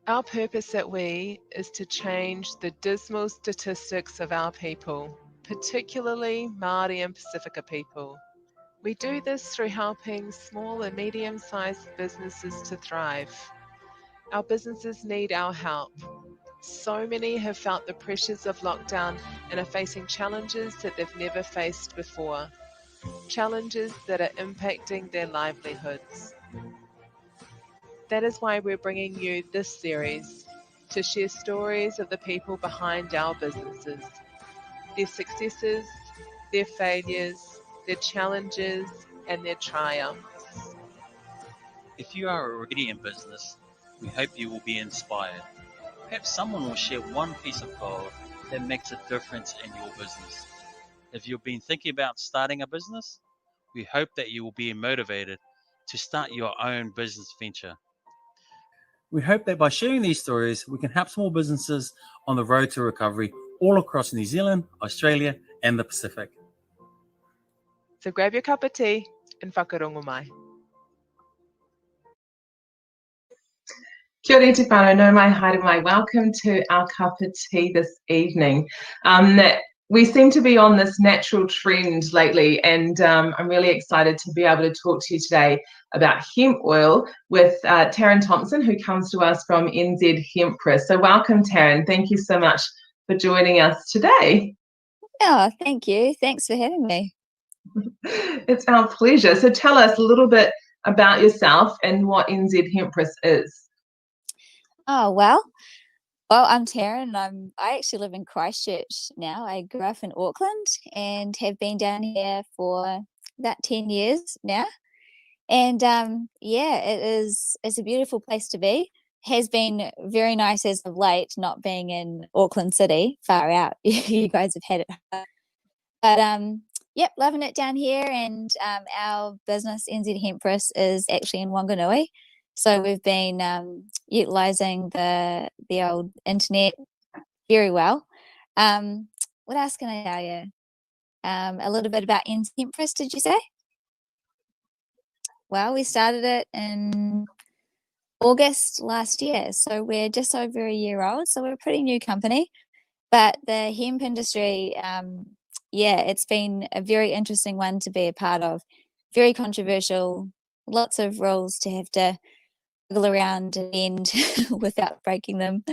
Our purpose at WE is to change the dismal statistics of our people, particularly Māori and Pasifika people. We do this through helping small and medium-sized businesses to thrive. Our businesses need our help. So many have felt the pressures of lockdown and are facing challenges that they've never faced before. Challenges that are impacting their livelihoods. That is why we're bringing you this series to share stories of the people behind our businesses, their successes, their failures, their challenges, and their triumphs. If you are already in business, we hope you will be inspired. Perhaps someone will share one piece of gold that makes a difference in your business. If you've been thinking about starting a business, we hope that you will be motivated to start your own business venture. We hope that by sharing these stories, we can help small businesses on the road to recovery all across New Zealand, Australia, and the Pacific. So grab your cup of tea and whakarongo mai. Kia ora te whānau, no mai, haere mai. Welcome to our cup of tea this evening. We seem to be on this natural trend lately, and I'm really excited to be able to talk to you today about hemp oil with Tarryn Thompson, who comes to us from NZ Hemp. So welcome, Tarryn. Thank you so much for joining us today. Oh, thank you. Thanks for having me. It's our pleasure. So tell us a little bit about yourself and what NZ Hemp is. Oh, well, I'm Tarryn. I actually live in Christchurch now. I grew up in Auckland and have been down here for about 10 years now. And it's a beautiful place to be. Has been very nice as of late, not being in Auckland City, far out. You guys have had it hard. But loving it down here. And our business, NZ Hemp, is actually in Wanganui. So we've been utilising the old internet very well. What else can I tell you? A little bit about NZ Hemp, did you say? Well, we started it in August last year, so we're just over a year old. So we're a pretty new company, but the hemp industry, it's been a very interesting one to be a part of. Very controversial, lots of rules to have to around and end without breaking them.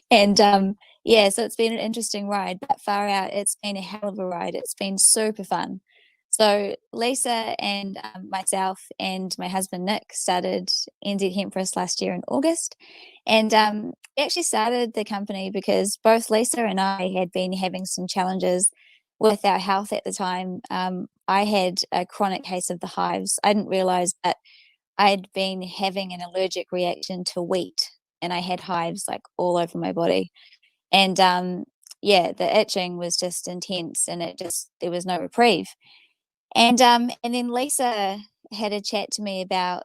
And so it's been an interesting ride, but far out, it's been a hell of a ride. It's been super fun. So Lisa and myself and my husband Nick started NZ Hemp last year in August. And we actually started the company because both Lisa and I had been having some challenges with our health at the time. I had a chronic case of the hives. I didn't realize that I'd been having an allergic reaction to wheat, and I had hives like all over my body. And the itching was just intense, and there was no reprieve. And then Lisa had a chat to me about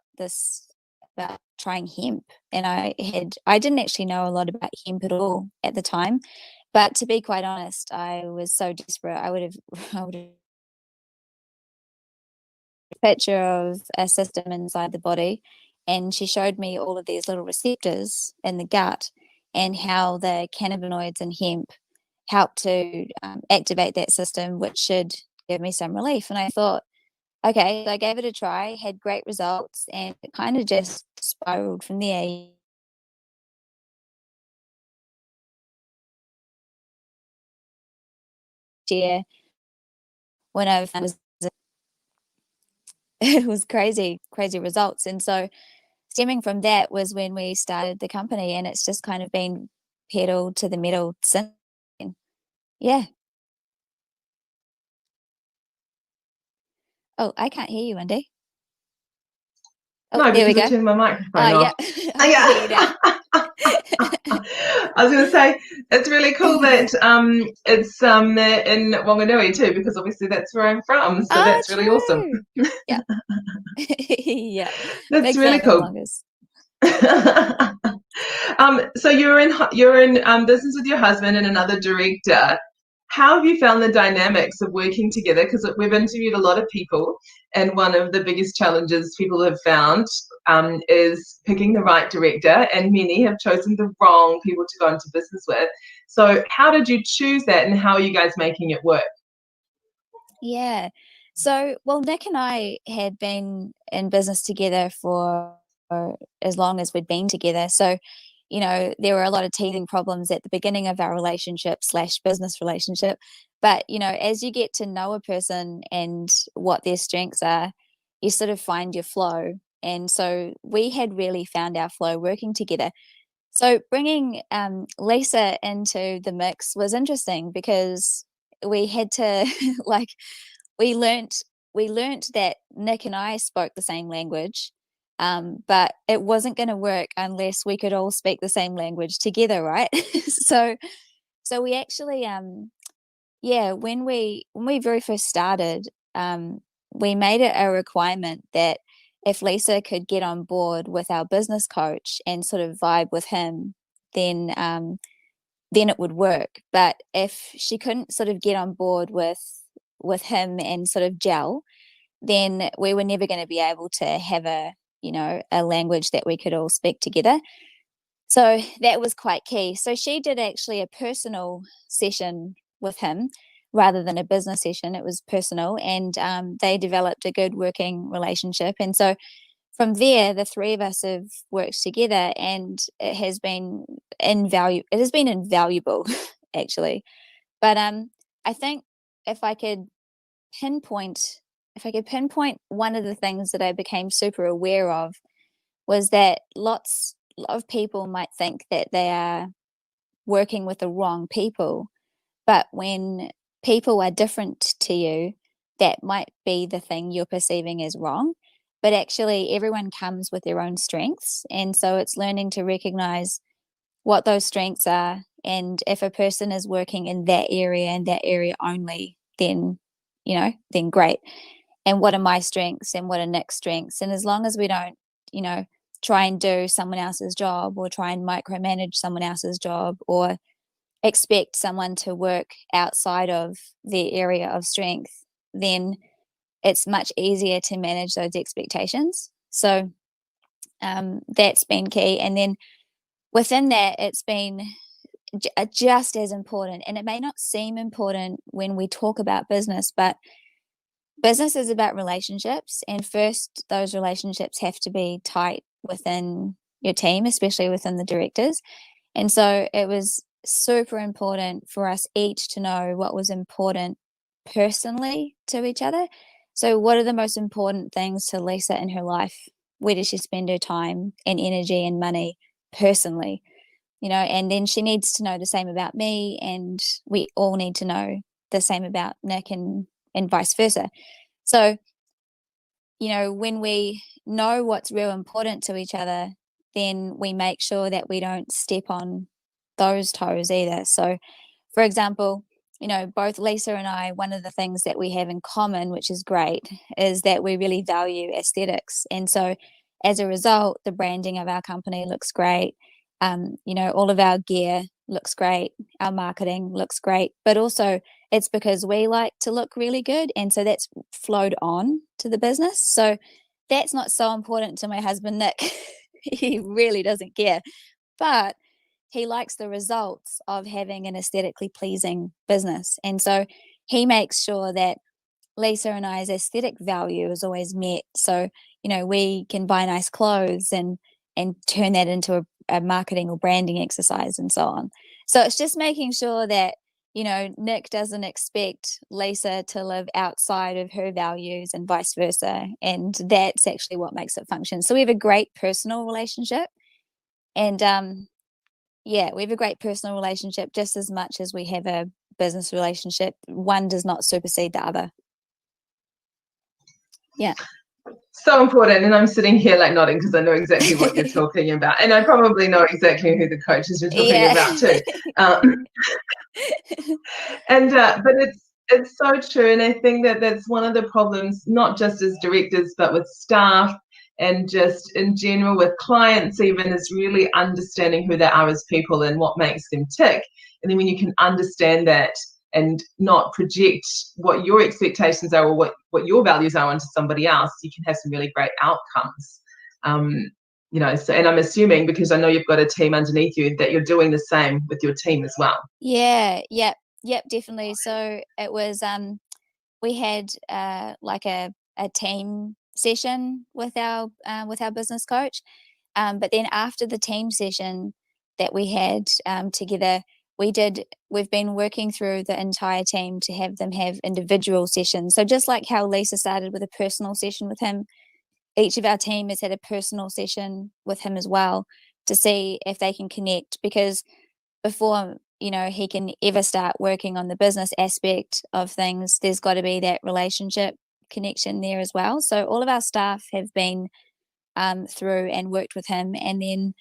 trying hemp, and I didn't actually know a lot about hemp at all at the time, but to be quite honest, I was so desperate. I would have picture of a system inside the body, and she showed me all of these little receptors in the gut and how the cannabinoids in hemp help to activate that system, which should give me some relief. And I thought, okay, I gave it a try, had great results, and it kind of just spiraled from there. When I found it was crazy results. And so stemming from that was when we started the company, and it's just kind of been pedal to the metal since then. Yeah. Oh, I can't hear you, Wendy. Oh, no, there we go. I turned my microphone off. Yeah. I was going to say, it's really cool that it's in Wanganui too, because obviously that's where I'm from. So that's really awesome. Yeah. Yeah. That's Big really cool. So you're in business with your husband and another director. how have you found the dynamics of working together? Because we've interviewed a lot of people, and one of the biggest challenges people have found is picking the right director, and many have chosen the wrong people to go into business with. So how did you choose that, and how are you guys making it work? Yeah. So, well, Nick and I had been in business together for as long as we'd been together. So, you know, there were a lot of teething problems at the beginning of our relationship / business relationship. But, you know, as you get to know a person and what their strengths are, you sort of find your flow. And so we had really found our flow working together. So bringing Lisa into the mix was interesting because we had to like we learnt that Nick and I spoke the same language, but it wasn't going to work unless we could all speak the same language together, right? so so we actually yeah, when we very first started, we made it a requirement that if Lisa could get on board with our business coach and sort of vibe with him, then it would work. But if she couldn't sort of get on board with him and sort of gel, then we were never going to be able to have a language that we could all speak together. So that was quite key. So she did actually a personal session with him rather than a business session. It was personal, and they developed a good working relationship. And so from there, the three of us have worked together, and it has been invaluable. It has been invaluable, actually. But I think if I could pinpoint, one of the things that I became super aware of was that a lot of people might think that they are working with the wrong people, but when people are different to you, that might be the thing you're perceiving as wrong. But actually, everyone comes with their own strengths. And so it's learning to recognize what those strengths are. And if a person is working in that area and that area only, then, then great. And what are my strengths and what are Nick's strengths? And as long as we don't, try and do someone else's job or try and micromanage someone else's job or expect someone to work outside of their area of strength, then it's much easier to manage those expectations. So that's been key. And then within that, it's been just as important. And it may not seem important when we talk about business, but business is about relationships. And first, those relationships have to be tight within your team, especially within the directors. And so it was super important for us each to know what was important personally to each other. So what are the most important things to Lisa in her life? Where does she spend her time and energy and money personally? And then she needs to know the same about me, and we all need to know the same about Nick and vice versa. So, when we know what's real important to each other, then we make sure that we don't step on those toes either. So, for example, both Lisa and I, one of the things that we have in common, which is great, is that we really value aesthetics. And so as a result, the branding of our company looks great. All of our gear looks great. Our marketing looks great, but also it's because we like to look really good. And so that's flowed on to the business. So that's not so important to my husband, Nick. He really doesn't care, but he likes the results of having an aesthetically pleasing business. And so he makes sure that Lisa and I's aesthetic value is always met. So, we can buy nice clothes and turn that into a marketing or branding exercise and so on. So it's just making sure that, Nick doesn't expect Lisa to live outside of her values and vice versa. And that's actually what makes it function. So we have a great personal relationship. And we have a great personal relationship just as much as we have a business relationship. One does not supersede the other. Yeah. So important. And I'm sitting here like nodding because I know exactly what you're talking about. And I probably know exactly who the coaches you're talking about too. But it's so true. And I think that that's one of the problems, not just as directors, but with staff and just in general with clients even, is really understanding who they are as people and what makes them tick. And then when you can understand that and not project what your expectations are or what your values are onto somebody else, you can have some really great outcomes. You know, so, and I'm assuming, because I know you've got a team underneath you, that you're doing the same with your team as well. Yeah, yep, definitely. So it was we had like a team session with our business coach, but then after the team session that we had together, we've been working through the entire team to have them have individual sessions. So just like how Lisa started with a personal session with him, each of our team has had a personal session with him as well, to see if they can connect, because before, you know, he can ever start working on the business aspect of things, there's got to be that relationship connection there as well. So all of our staff have been through and worked with him, and then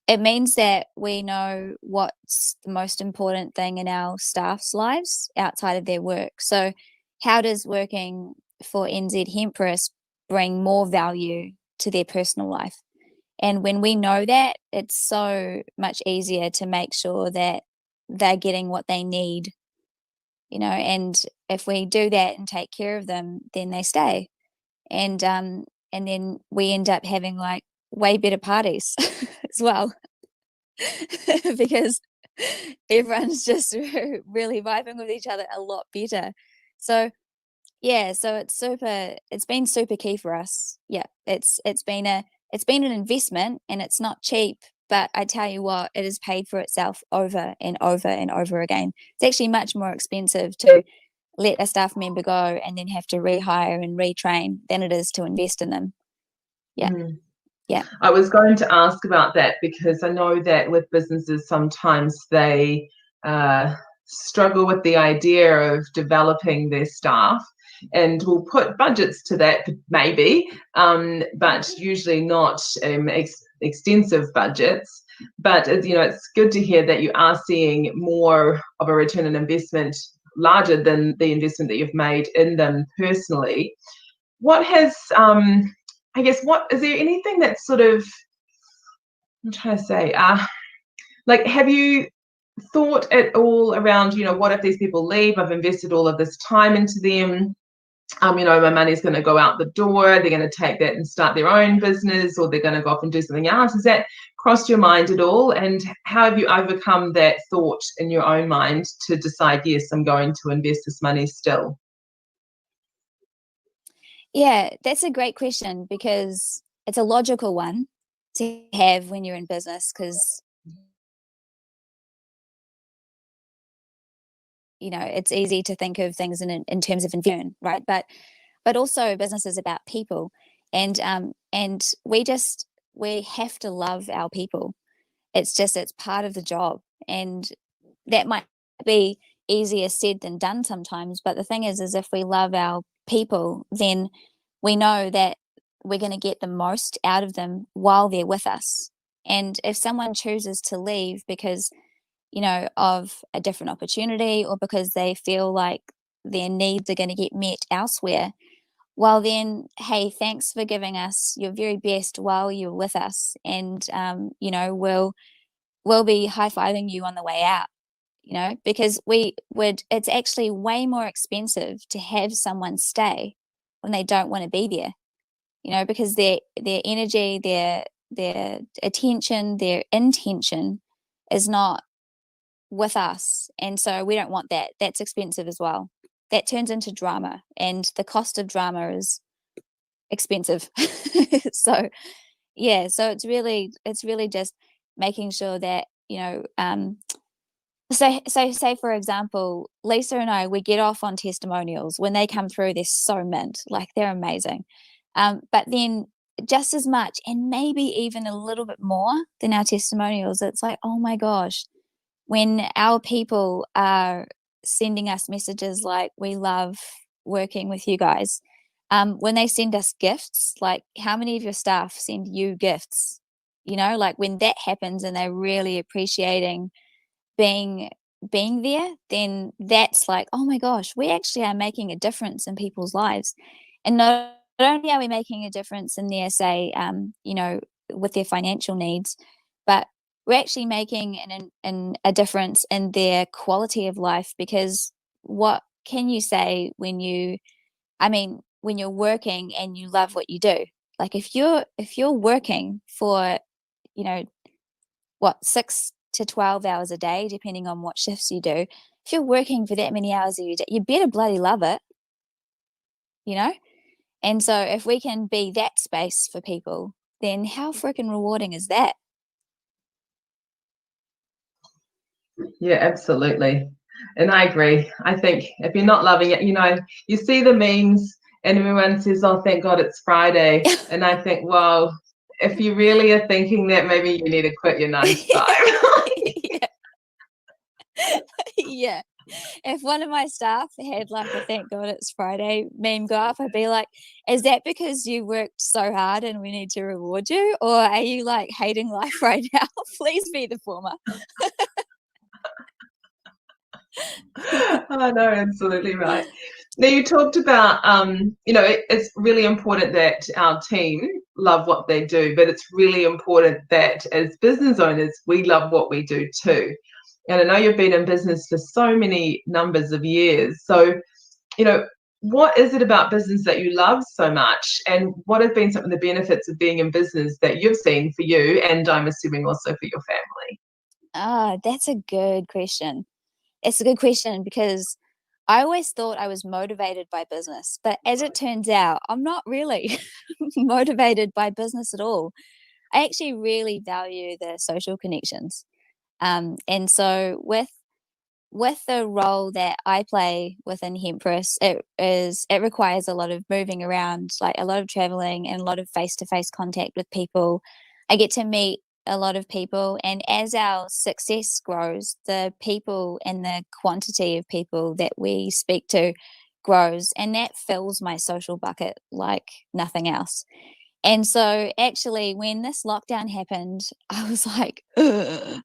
it means that we know what's the most important thing in our staff's lives outside of their work. So how does working for NZ Hempress bring more value to their personal life? And when we know that, it's so much easier to make sure that they're getting what they need, you know, and if we do that and take care of them, then they stay. And then we end up having like way better parties as well, because everyone's just really vibing with each other a lot better. So yeah, so it's been super key for us. Yeah, it's been an investment, and it's not cheap, but I tell you what, it has paid for itself over and over and over again. It's actually much more expensive to let a staff member go and then have to rehire and retrain than it is to invest in them. Yeah. Mm. Yeah. I was going to ask about that, because I know that with businesses, sometimes they struggle with the idea of developing their staff, and will put budgets to that maybe, but usually not extensive budgets. But you know, it's good to hear that you are seeing more of a return on investment, larger than the investment that you've made in them personally. What has I guess, what is there anything that's sort of, I'm trying to say, like, have you thought at all around, you know, what if these people leave? I've invested all of this time into them. You know, my money's going to go out the door. They're going to take that and start their own business, or they're going to go off and do something else. Has that crossed your mind at all? And how have you overcome that thought in your own mind to decide, yes, I'm going to invest this money still? Yeah, that's a great question, because it's a logical one to have when you're in business, because, you know, it's easy to think of things in terms of investment, right? But also business is about people, and we have to love our people. It's part of the job, and that might be easier said than done sometimes. But the thing is if we love our people, then we know that we're going to get the most out of them while they're with us. And if someone chooses to leave because, you know, of a different opportunity, or because they feel like their needs are going to get met elsewhere, well then, hey, thanks for giving us your very best while you're with us, and you know, we'll be high-fiving you on the way out, you know, because it's actually way more expensive to have someone stay when they don't want to be there, you know, because their energy, their attention, their intention is not with us. And so we don't want that. That's expensive as well. That turns into drama, and the cost of drama is expensive. So yeah, so it's really just making sure that, you know, so say for example, Lisa and I, we get off on testimonials. When they come through, they're so mint, like they're amazing. But then just as much, and maybe even a little bit more than our testimonials, it's like, oh my gosh, when our people are sending us messages like, we love working with you guys. When they send us gifts, like how many of your staff send you gifts? You know, like when that happens and they're really appreciating being there, then that's like, oh my gosh, we actually are making a difference in people's lives. And not only are we making a difference in their, say, you know, with their financial needs, but we're actually making a difference in their quality of life, because what can you say when when you're working and you love what you do? Like if you're working for, 6 to 12 hours a day, depending on what shifts you do, if you're working for that many hours a day, you better bloody love it, And so if we can be that space for people, then how freaking rewarding is that? Yeah, absolutely. And I agree. I think if you're not loving it, you see the memes and everyone says, oh, thank God it's Friday. And I think, well, if you really are thinking that, maybe you need to quit your 9 to 5. Yeah. If one of my staff had like a thank God it's Friday meme go up, I'd be like, is that because you worked so hard and we need to reward you? Or are you like hating life right now? Please be the former. Oh, no, absolutely right. Now, you talked about, it's really important that our team love what they do, but it's really important that as business owners, we love what we do too. And I know you've been in business for so many numbers of years. So, what is it about business that you love so much? And what have been some of the benefits of being in business that you've seen for you, and I'm assuming also for your family? That's a good question. It's a good question because I always thought I was motivated by business, but as it turns out, I'm not really motivated by business at all. I actually really value the social connections. And so with the role that I play within Hempress, it requires a lot of moving around, like a lot of traveling and a lot of face-to-face contact with people. I get to meet a lot of people, and as our success grows, the people and the quantity of people that we speak to grows, and that fills my social bucket like nothing else. And so actually when this lockdown happened, I was like, no,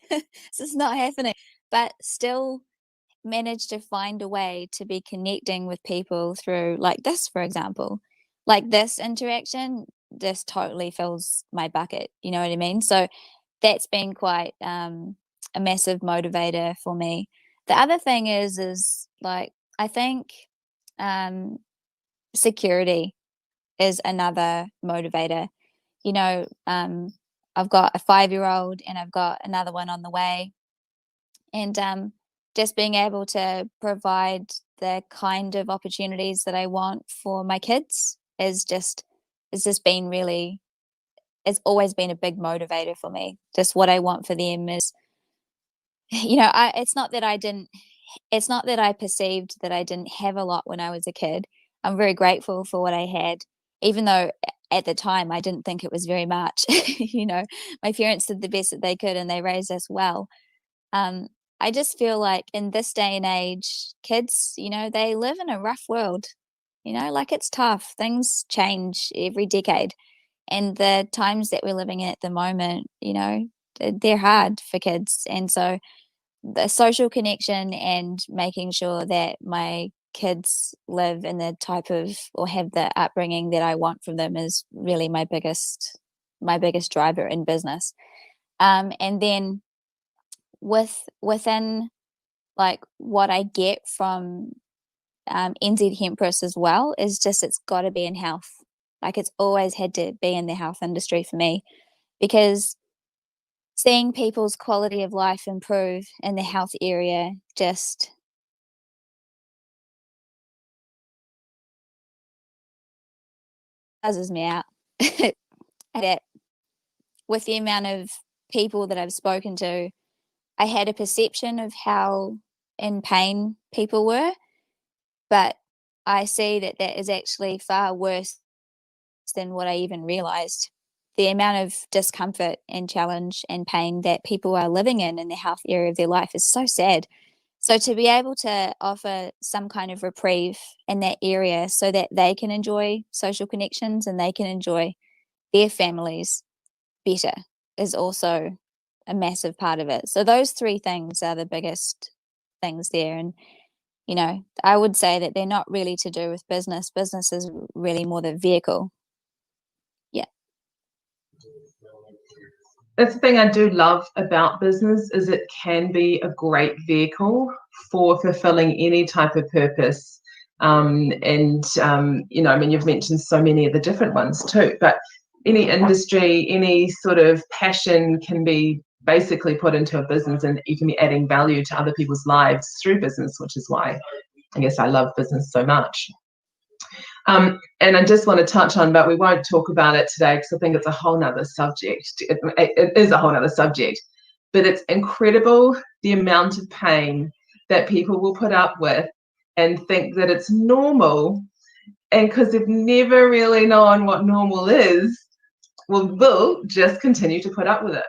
this is not happening. But still managed to find a way to be connecting with people through like this, for example. Like this interaction just totally fills my bucket. You know what I mean? So that's been quite a massive motivator for me. The other thing is like I think security is another motivator. I've got a 5-year-old and I've got another one on the way. And just being able to provide the kind of opportunities that I want for my kids it's always been a big motivator for me. Just what I want for them is, it's not that I perceived that I didn't have a lot when I was a kid. I'm very grateful for what I had, even though at the time I didn't think it was very much. My parents did the best that they could and they raised us well. I just feel like in this day and age, kids, they live in a rough world. Like it's tough. Things change every decade. And the times that we're living in at the moment, they're hard for kids. And so the social connection and making sure that my kids live in the type of or have the upbringing that I want from them is really my biggest driver in business. And then within like what I get from NZ Hempress as well is just it's got to be in health. Like it's always had to be in the health industry for me, because seeing people's quality of life improve in the health area just buzzes me out. That with the amount of people that I've spoken to, I had a perception of how in pain people were, but I see that that is actually far worse than what I even realized. The amount of discomfort and challenge and pain that people are living in the health area of their life is so sad. So to be able to offer some kind of reprieve in that area so that they can enjoy social connections and they can enjoy their families better is also a massive part of it. So those three things are the biggest things there. And, I would say that they're not really to do with business. Business is really more the vehicle. Yeah. that's the thing I do love about business, is it can be a great vehicle for fulfilling any type of purpose. You know, I mean, you've mentioned so many of the different ones too, but any industry, any sort of passion can be basically put into a business, and you can be adding value to other people's lives through business, which is why I guess I love business so much. And I just want to touch on, but we won't talk about it today because I think it's a whole nother subject. It is a whole nother subject, but it's incredible the amount of pain that people will put up with and think that it's normal, and because they've never really known what normal is, will just continue to put up with it.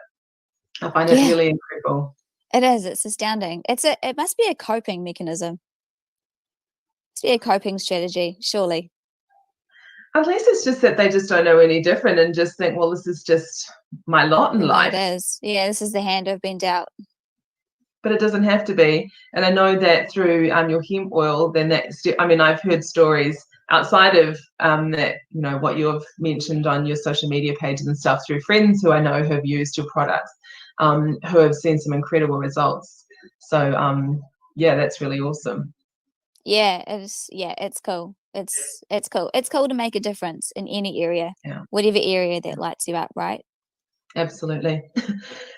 I find it really incredible. It is. It's astounding. It must be a coping mechanism. It must be a coping strategy, surely. Unless it's just that they just don't know any different and just think, well, this is just my lot in life. It is. Yeah, this is the hand I've been dealt. But it doesn't have to be. And I know that through your hemp oil, then I mean, I've heard stories outside of that, you know, what you've mentioned on your social media pages and stuff, through friends who I know who have used your products, who have seen some incredible results. So yeah, that's really awesome. Yeah, it's cool. It's cool. It's cool to make a difference in any area, whatever area that lights you up, right? Absolutely.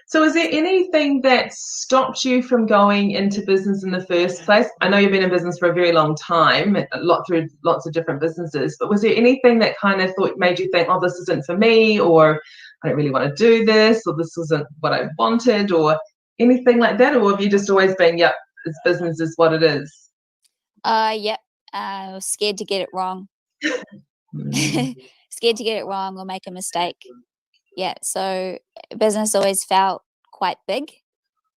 So is there anything that stopped you from going into business in the first place? I know you've been in business for a very long time, through lots of different businesses, but was there anything that kind of made you think, oh, this isn't for me, or I don't really want to do this, or this wasn't what I wanted, or anything like that? Or have you just always been, yep, this business is what it is? Yep. I was scared to get it wrong. Scared to get it wrong or make a mistake. Yeah, so business always felt quite big,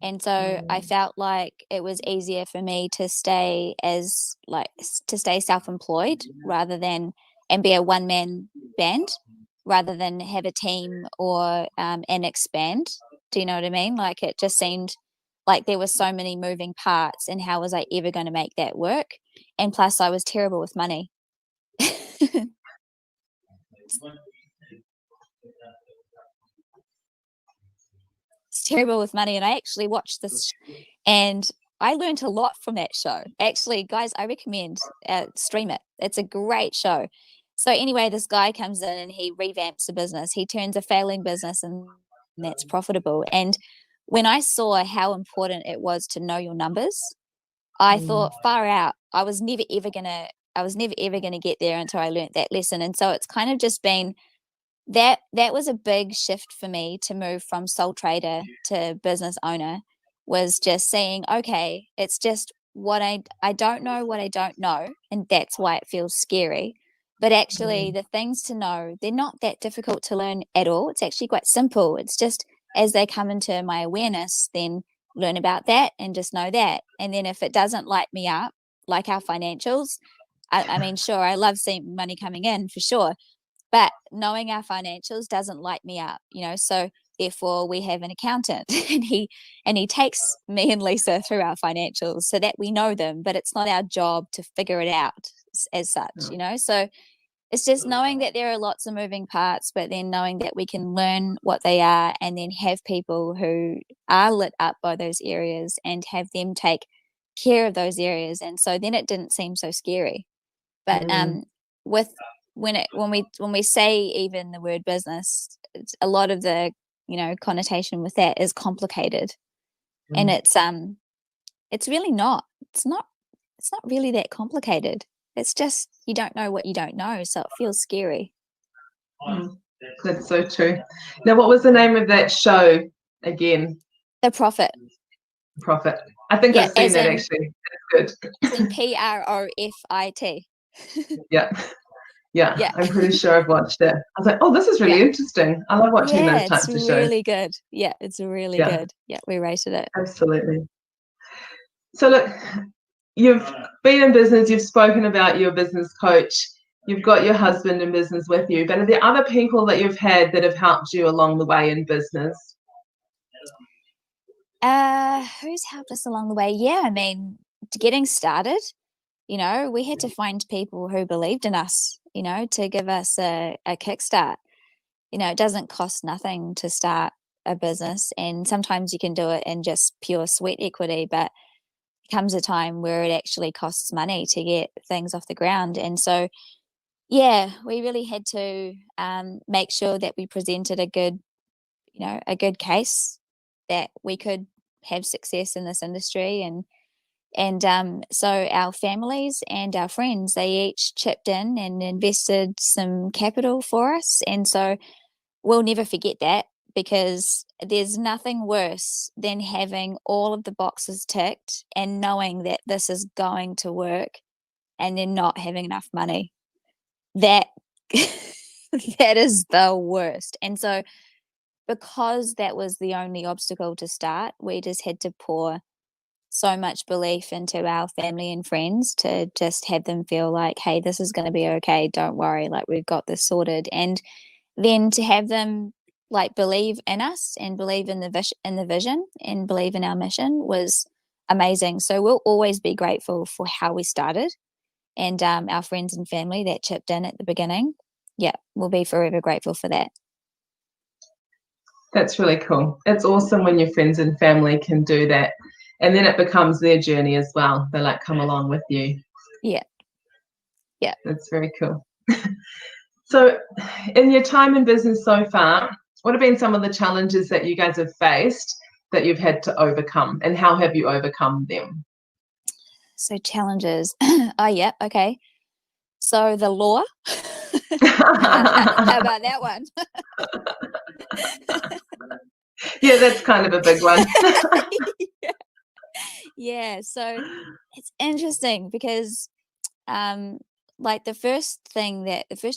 and so I felt like it was easier for me to stay self-employed and be a one-man band rather than have a team or and expand. Do you know what I mean? Like, it just seemed like there were so many moving parts, and how was I ever going to make that work? And plus, I was terrible with money. Terrible with money, and I actually watched this and I learned a lot from that show. Actually, guys, I recommend stream it. It's a great show. So anyway, this guy comes in and he revamps a business. He turns a failing business and that's profitable. And when I saw how important it was to know your numbers, I thought, far out. I was never ever gonna get there until I learned that lesson. And so it's kind of just been that was a big shift for me to move from sole trader to business owner, was just saying, okay, it's just what I don't know what I don't know, and that's why it feels scary. But actually the things to know, they're not that difficult to learn at all. It's actually quite simple. It's just as they come into my awareness, then learn about that and just know that. And then if it doesn't light me up, like our financials, I mean, sure, I love seeing money coming in for sure, but knowing our financials doesn't light me up, you know. So therefore we have an accountant and he takes me and Lisa through our financials so that we know them, but it's not our job to figure it out as such, you know. So it's just knowing that there are lots of moving parts, but then knowing that we can learn what they are and then have people who are lit up by those areas and have them take care of those areas. And so then it didn't seem so scary. But when we say even the word business, a lot of the, you know, connotation with that is complicated, and it's really not. It's not really that complicated. It's just you don't know what you don't know, so it feels scary. That's so true. Now, what was the name of that show again? The Profit. Profit. I think I've seen that actually. That's good. It's in PROFIT. Yeah, I'm pretty sure I've watched it. I was like, oh, this is really interesting. I love watching those types of shows. It's really good. Yeah, it's really good. Yeah, we rated it. Absolutely. So look, you've been in business, you've spoken about your business coach, you've got your husband in business with you, but are there other people that you've had that have helped you along the way in business? Who's helped us along the way? Yeah, I mean, getting started, you know, we had to find people who believed in us, you know, to give us a kickstart. You know, it doesn't cost nothing to start a business, and sometimes you can do it in just pure sweat equity, but comes a time where it actually costs money to get things off the ground. And so, yeah, we really had to make sure that we presented a good case that we could have success in this industry. And so our families and our friends, they each chipped in and invested some capital for us. And so we'll never forget that, because there's nothing worse than having all of the boxes ticked and knowing that this is going to work and then not having enough money. That that is the worst. And so because that was the only obstacle to start, we just had to pour so much belief into our family and friends to just have them feel like, hey, this is going to be okay. Don't worry. Like, we've got this sorted. And then to have them like believe in us and believe in the vision and believe in our mission was amazing. So we'll always be grateful for how we started, and our friends and family that chipped in at the beginning. Yeah, we'll be forever grateful for that. That's really cool. It's awesome when your friends and family can do that, and then it becomes their journey as well. They like come along with you. Yeah. That's very cool. So in your time in business so far, what have been some of the challenges that you guys have faced that you've had to overcome, and how have you overcome them? So challenges. Oh, yeah. Okay. So the law. How about that one? Yeah, that's kind of a big one. Yeah. So it's interesting because like the first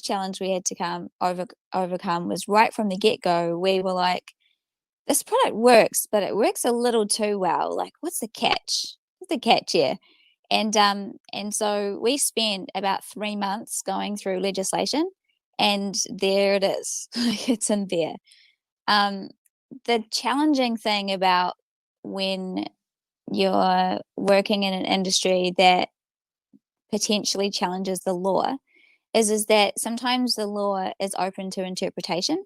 challenge we had to overcome was right from the get-go. We were like, this product works, but it works a little too well. Like, what's the catch? What's the catch here? And so we spent about 3 months going through legislation, and there it is. It's in there. The challenging thing about when you're working in an industry that potentially challenges the law is that sometimes the law is open to interpretation.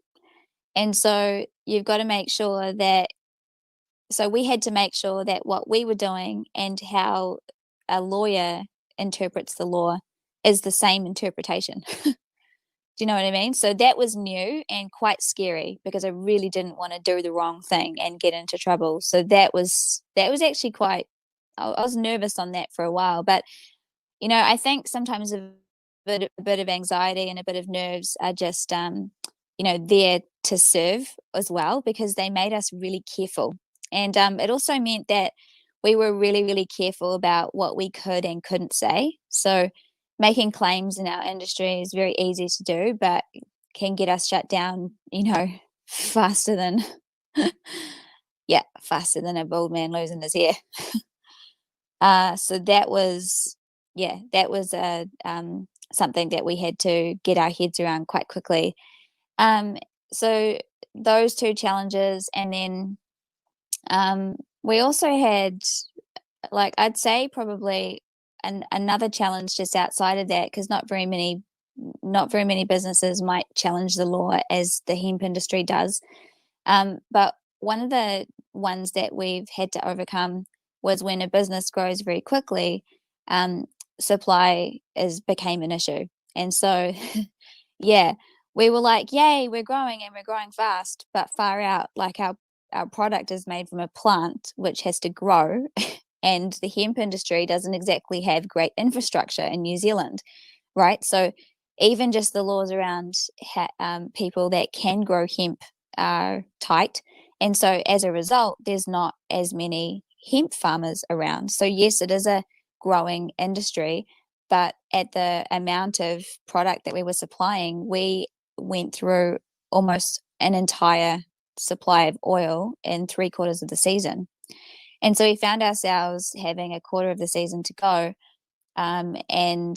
And so you've got to make sure that, so we had to make sure that what we were doing and how a lawyer interprets the law is the same interpretation. Do you know what I mean? So that was new and quite scary, because I really didn't want to do the wrong thing and get into trouble. So that was actually quite, I was nervous on that for a while. But, you know, I think sometimes a bit of anxiety and a bit of nerves are just, you know, there to serve as well, because they made us really careful. And it also meant that we were really, really careful about what we could and couldn't say. So making claims in our industry is very easy to do, but can get us shut down, you know, faster than a bald man losing his hair. So that was something that we had to get our heads around quite quickly. So those two challenges, and then we also had, like, I'd say probably another challenge just outside of that, because not very many businesses might challenge the law as the hemp industry does. But one of the ones that we've had to was when a business grows very quickly, supply became an issue. And so, yeah, we were like, yay, we're growing and we're growing fast, but far out, like our product is made from a plant which has to grow. And the hemp industry doesn't exactly have great infrastructure in New Zealand, right? So even just the laws around people that can grow hemp are tight. And so as a result, there's not as many hemp farmers around. So yes, it is a growing industry, but at the amount of product that we were supplying, we went through almost an entire supply of oil in 3/4 of the season. And so we found ourselves having a quarter of the season to go. And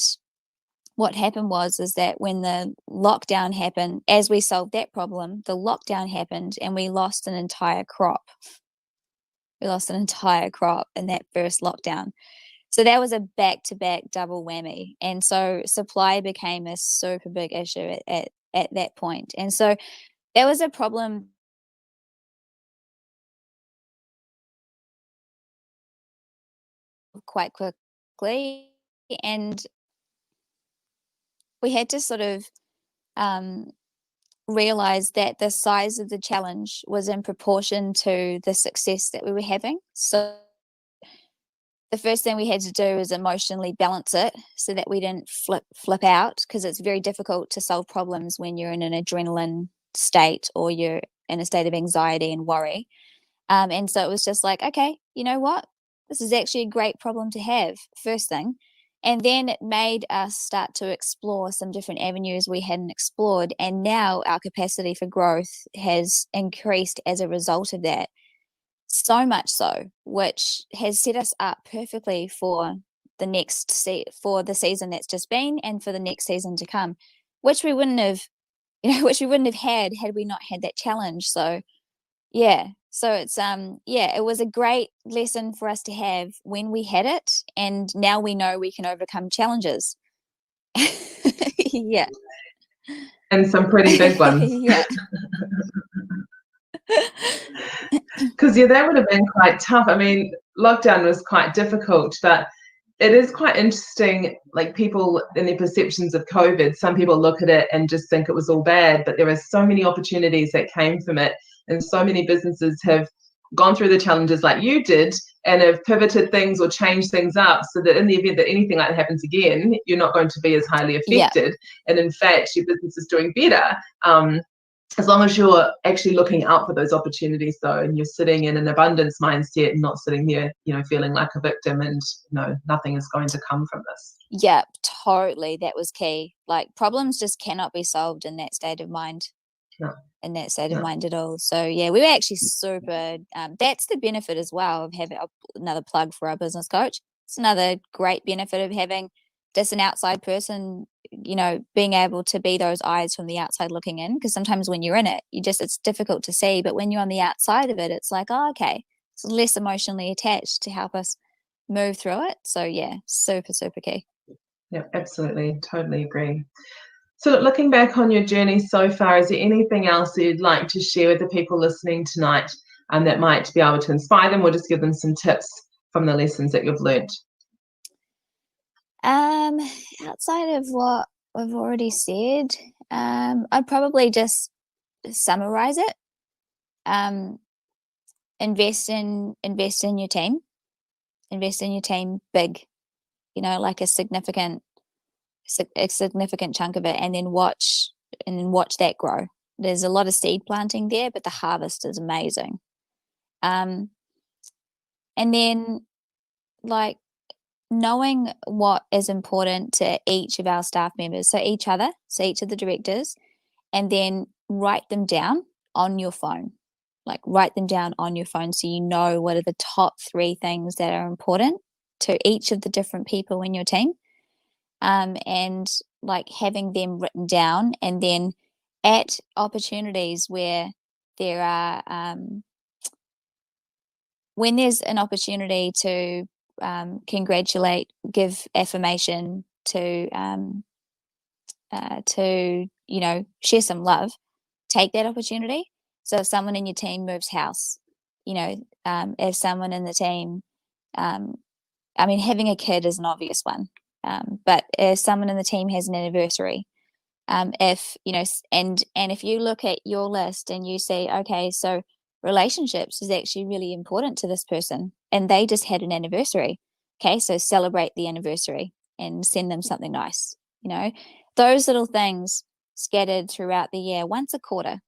what happened is that when the lockdown happened, as we solved that problem, the lockdown happened and we lost an entire crop. We lost an entire crop in that first lockdown. So that was a back-to-back double whammy. And so supply became a super big issue at that point. And so that was a problem quite quickly, and we had to sort of realize that the size of the challenge was in proportion to the success that we were having. So the first thing we had to do is emotionally balance it so that we didn't flip out, because it's very difficult to solve problems when you're in an adrenaline state or you're in a state of anxiety and worry. And so it was just like, okay, you know what? This is actually a great problem to have, first thing. And then it made us start to explore some different avenues we hadn't explored. And now our capacity for growth has increased as a result of that. So much so, which has set us up perfectly for the next for the season that's just been, and for the next season to come, which we wouldn't have, had we not had that challenge. So yeah, so it's it was a great lesson for us to have when we had it, and now we know we can overcome challenges. Yeah, And some pretty big ones. yeah. Because that would have been quite tough. I mean, lockdown was quite difficult, but it is quite interesting, like people and their perceptions of COVID. Some people look at it and just think it was all bad, but there are so many opportunities that came from it, and so many businesses have gone through the challenges like you did and have pivoted things or changed things up so that in the event that anything like that happens again, you're not going to be as highly affected. And in fact, your business is doing better. As long as you're actually looking out for those opportunities, though, and you're sitting in an abundance mindset and not sitting here, feeling like a victim and, nothing is going to come from this. Yeah, totally. That was key. Like, problems just cannot be solved in that state of mind. No. In that state of mind at all. So yeah, we were actually super, that's the benefit as well of having another plug for our business coach. It's another great benefit of having just an outside person, being able to be those eyes from the outside looking in, because sometimes when you're in it, it's difficult to see, but when you're on the outside of it, it's like, oh, okay, it's less emotionally attached to help us move through it. So yeah, super, super key. Yeah, absolutely. Totally agree. So looking back on your journey so far, is there anything else that you'd like to share with the people listening tonight that might be able to inspire them, or just give them some tips from the lessons that you've learned? Outside of what I've already said, I'd probably just summarize it. Invest in your team. Invest in your team big, like a significant chunk of it, and then watch that grow. There's a lot of seed planting there, but the harvest is amazing. And then, like, knowing what is important to each of our staff members, so each of the directors, and then write them down on your phone. Like, write them down on your phone so you know what are the top 3 things that are important to each of the different people in your team. And like having them written down, and then at opportunities where there are, when there's an opportunity to congratulate, give affirmation, to share some love, take that opportunity. So if someone in your team moves house, if someone in the team, having a kid is an obvious one. But if someone in the team has an anniversary, if you look at your list and you say, okay, so relationships is actually really important to this person, and they just had an anniversary. Okay, so celebrate the anniversary and send them something nice. Those little things scattered throughout the year, once a quarter,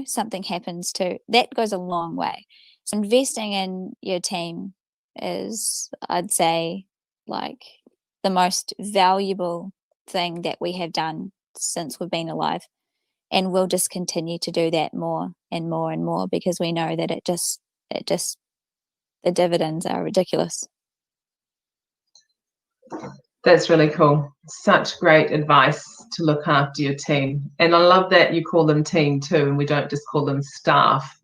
something happens to that goes a long way. So investing in your team is, I'd say, like the most valuable thing that we have done since we've been alive, and we'll just continue to do that more and more and more, because we know that it just the dividends are ridiculous. That's really cool. Such great advice to look after your team. And I love that you call them team too, and we don't just call them staff,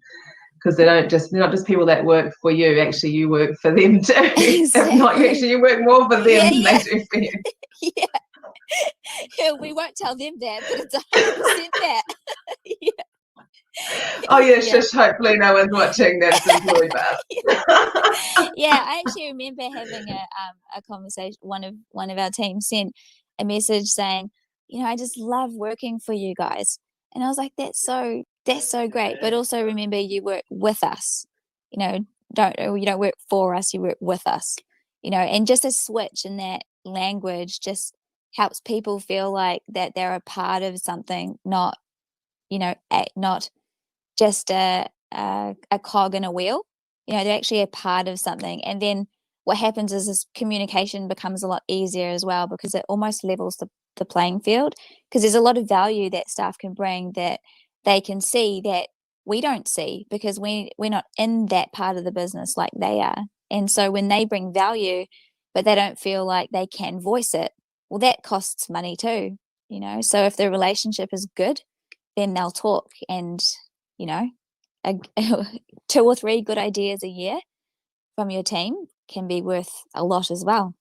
because they're not just people that work for you. Actually, you work for them too. If not, you work more for them than they do for you. Yeah, we won't tell them that, but it's 100% that. Oh yeah, shush, hopefully no one's watching. That's employee bus. Yeah, I actually remember having a conversation. One of our team sent a message saying, I just love working for you guys, and I was like, that's so great. But also remember, you work with us. You don't work for us. You work with us. And just a switch in that language just helps people feel like that they're a part of something, not not just a cog in a wheel. They're actually a part of something. And then what happens is this communication becomes a lot easier as well, because it almost levels the playing field, because there's a lot of value that staff can bring that they can see that we don't see, because we're not in that part of the business like they are. And so when they bring value, but they don't feel like they can voice it, well, that costs money too. So if the relationship is good, then they'll talk, and 2 or 3 good ideas a year from your team can be worth a lot as well.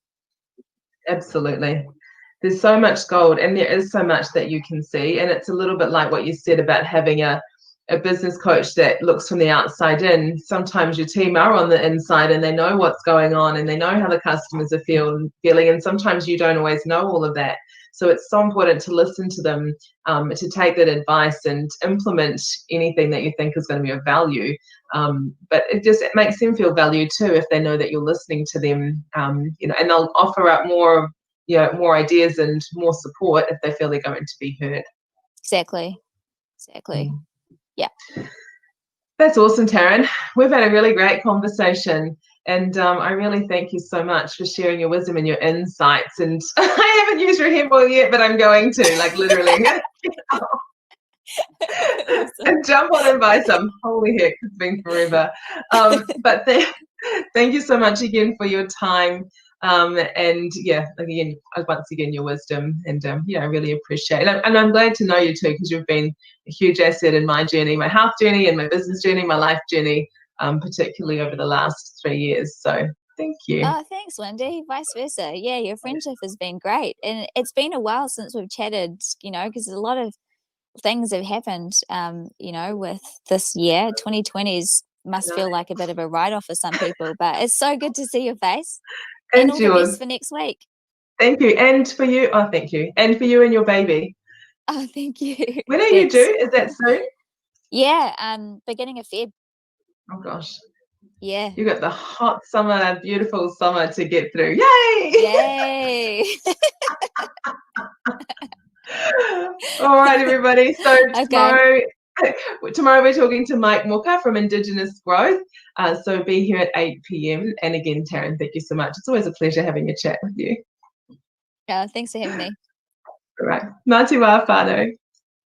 Absolutely. There's so much gold, and there is so much that you can see. And it's a little bit like what you said about having a business coach that looks from the outside in. Sometimes your team are on the inside and they know what's going on and they know how the customers are feeling. And sometimes you don't always know all of that. So it's so important to listen to them, to take that advice and implement anything that you think is going to be of value. But it makes them feel valued too if they know that you're listening to them, and they'll offer up more ideas and more support if they feel they're going to be heard. Exactly. Yeah. That's awesome, Tarryn. We've had a really great conversation, and I really thank you so much for sharing your wisdom and your insights. And I haven't used your hemp oil yet, but I'm going to, like, literally. And jump on and buy some. Holy heck, it's been forever. But thank you so much again for your time. And yeah, again, once again, your wisdom, and I really appreciate it. And I'm glad to know you too, because you've been a huge asset in my journey, my health journey and my business journey, my life journey, particularly over the last 3 years. So thank you. Oh, thanks, Wendy. Vice versa. Yeah, your friendship has been great. And it's been a while since we've chatted, because a lot of things have happened, with this year. 2020s must feel like a bit of a write-off for some people, but it's so good to see your face. And all yours. the best for next week. Thank you. And for you, thank you. And for you and your baby. Oh, thank you. When are you due? Is that soon? Yeah, beginning of Feb. Oh gosh. Yeah. You got the hot summer, beautiful summer to get through. Yay! Yay! All right, everybody. So Okay. tomorrow we're talking to Mike Mooker from Indigenous Growth. So be here at 8 p.m. And again, Tarryn, thank you so much. It's always a pleasure having a chat with you. Thanks for having me. All right. Ngā te wā whānau.